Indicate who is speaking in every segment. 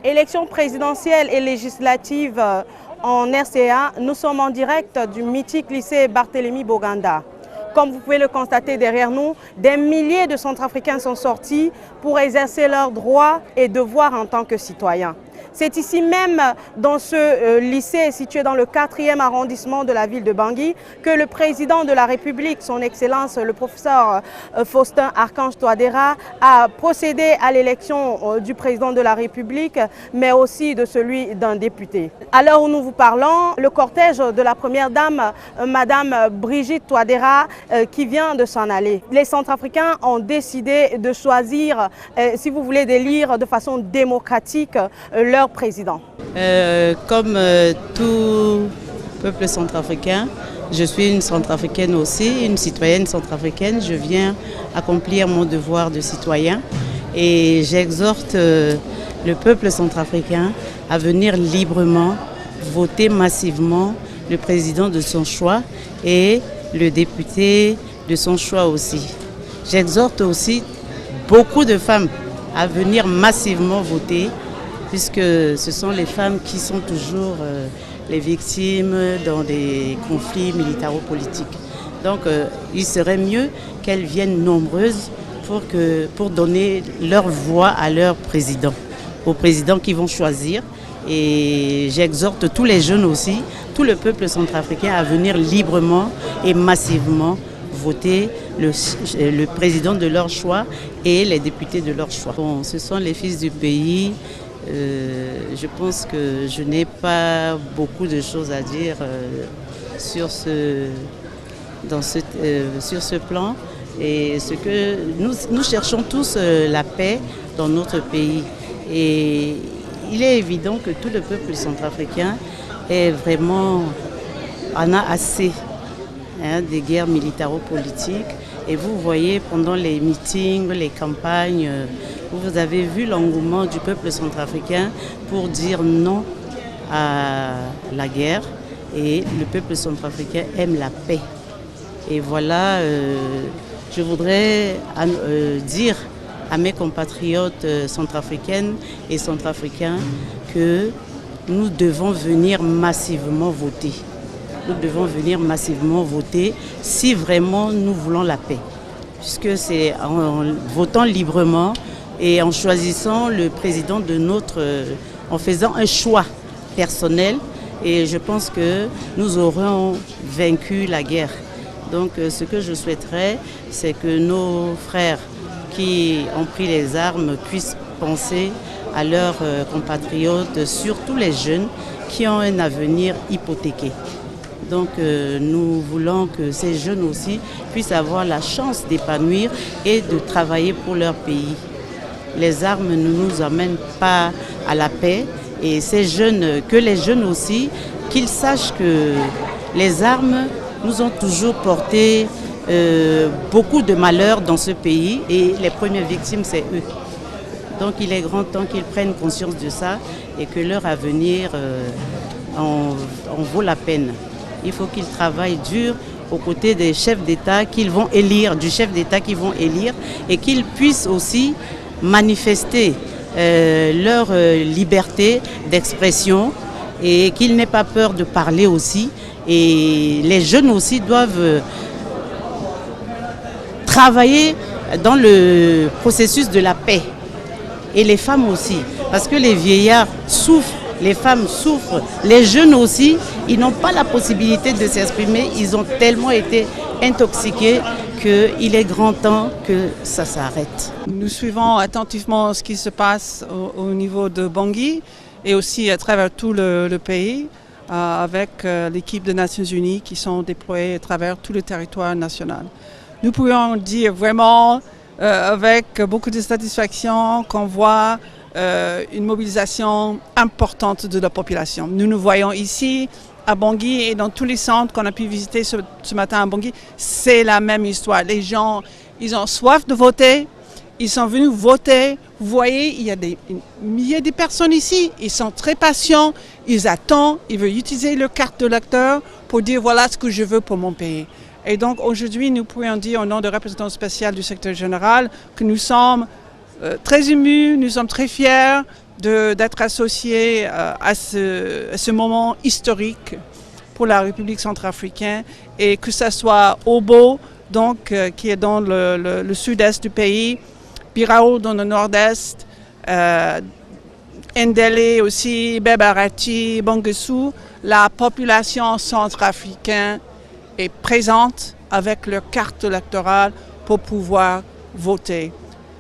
Speaker 1: Élections présidentielles et législatives en RCA, nous sommes en direct du mythique lycée Barthélemy Boganda. Comme vous pouvez le constater derrière nous, des milliers de Centrafricains sont sortis pour exercer leurs droits et devoirs en tant que citoyens. C'est ici même, dans ce lycée situé dans le 4e arrondissement de la ville de Bangui, que le président de la République, son Excellence le professeur Faustin Archange Touadéra, a procédé à l'élection du président de la République, mais aussi de celui d'un député. À l'heure où nous vous parlons, le cortège de la première dame, Madame Brigitte Touadéra, qui vient de s'en aller. Les Centrafricains ont décidé de choisir, si vous voulez, d'élire de façon démocratique leur président.
Speaker 2: Comme tout peuple centrafricain, je suis une centrafricaine aussi, une citoyenne centrafricaine. Je viens accomplir mon devoir de citoyen et j'exhorte le peuple centrafricain à venir librement voter massivement le président de son choix et le député de son choix aussi. J'exhorte aussi beaucoup de femmes à venir massivement voter, puisque ce sont les femmes qui sont toujours les victimes dans des conflits militaro-politiques. Donc il serait mieux qu'elles viennent nombreuses pour donner leur voix à leur président, aux présidents qu'ils vont choisir. Et j'exhorte tous les jeunes aussi, tout le peuple centrafricain à venir librement et massivement voter le président de leur choix et les députés de leur choix. Bon, ce sont les fils du pays. Je pense que je n'ai pas beaucoup de choses à dire sur ce plan. Et ce que nous cherchons tous la paix dans notre pays. Et il est évident que tout le peuple centrafricain en a assez des guerres militaro-politiques. Et vous voyez pendant les meetings, les campagnes, vous avez vu l'engouement du peuple centrafricain pour dire non à la guerre. Et le peuple centrafricain aime la paix. Et voilà, je voudrais dire à mes compatriotes centrafricaines et centrafricains que nous devons venir massivement voter. Nous devons venir massivement voter si vraiment nous voulons la paix. Puisque c'est en votant librement et en choisissant le président en faisant un choix personnel, et je pense que nous aurons vaincu la guerre. Donc ce que je souhaiterais, c'est que nos frères qui ont pris les armes puissent penser à leurs compatriotes, surtout les jeunes qui ont un avenir hypothéqué. Donc nous voulons que ces jeunes aussi puissent avoir la chance d'épanouir et de travailler pour leur pays. Les armes ne nous amènent pas à la paix, et que les jeunes aussi, qu'ils sachent que les armes nous ont toujours porté beaucoup de malheurs dans ce pays, et les premières victimes, c'est eux. Donc il est grand temps qu'ils prennent conscience de ça et que leur avenir en vaut la peine. Il faut qu'ils travaillent dur aux côtés des chefs d'État qu'ils vont élire, et qu'ils puissent aussi manifester leur liberté d'expression et qu'ils n'aient pas peur de parler aussi. Et les jeunes aussi doivent travailler dans le processus de la paix. Et les femmes aussi, parce que les vieillards souffrent, les femmes souffrent, les jeunes aussi, ils n'ont pas la possibilité de s'exprimer, ils ont tellement été intoxiqués qu'il est grand temps que ça s'arrête.
Speaker 3: Nous suivons attentivement ce qui se passe au niveau de Bangui et aussi à travers tout le pays, avec l'équipe des Nations Unies qui sont déployées à travers tout le territoire national. Nous pouvons dire vraiment avec beaucoup de satisfaction qu'on voit une mobilisation importante de la population. Nous nous voyons ici à Bangui et dans tous les centres qu'on a pu visiter ce matin à Bangui, c'est la même histoire. Les gens, ils ont soif de voter, ils sont venus voter. Vous voyez, il y a des milliers de personnes ici, ils sont très patients, ils attendent, ils veulent utiliser leur carte de lecteur pour dire voilà ce que je veux pour mon pays. Et donc aujourd'hui, nous pouvons dire au nom du représentant spécial du secrétaire général que nous sommes très émus, nous sommes très fiers d'être associés à ce moment historique pour la République centrafricaine, et que ce soit Obo, donc, qui est dans le sud-est du pays, Birao dans le nord-est, Ndélé aussi, Bebarati, Bangassou, la population centrafricaine est présente avec leur carte électorale pour pouvoir voter.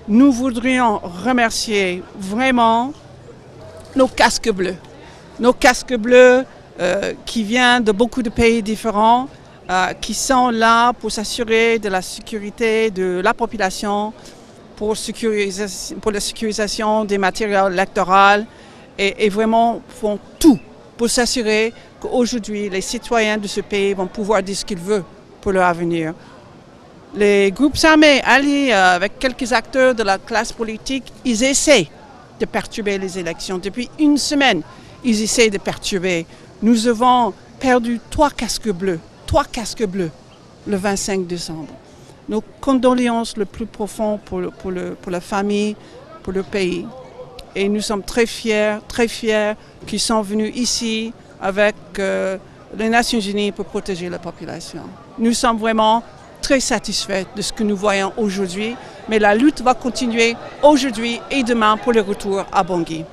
Speaker 3: Nous voudrions remercier vraiment nos casques bleus. Nos casques bleus qui viennent de beaucoup de pays différents, qui sont là pour s'assurer de la sécurité de la population, pour la sécurisation des matériaux électoraux et vraiment font tout pour s'assurer qu'aujourd'hui les citoyens de ce pays vont pouvoir dire ce qu'ils veulent pour leur avenir. Les groupes armés alliés avec quelques acteurs de la classe politique, ils essaient de perturber les élections. Depuis une semaine, ils essaient de perturber. Nous avons perdu 3 casques bleus le 25 décembre. Nos condoléances le plus profondes pour la famille, pour le pays. Et nous sommes très fiers qu'ils sont venus ici avec les Nations Unies pour protéger la population. Nous sommes vraiment très satisfaits de ce que nous voyons aujourd'hui, mais la lutte va continuer aujourd'hui et demain pour le retour à Bangui.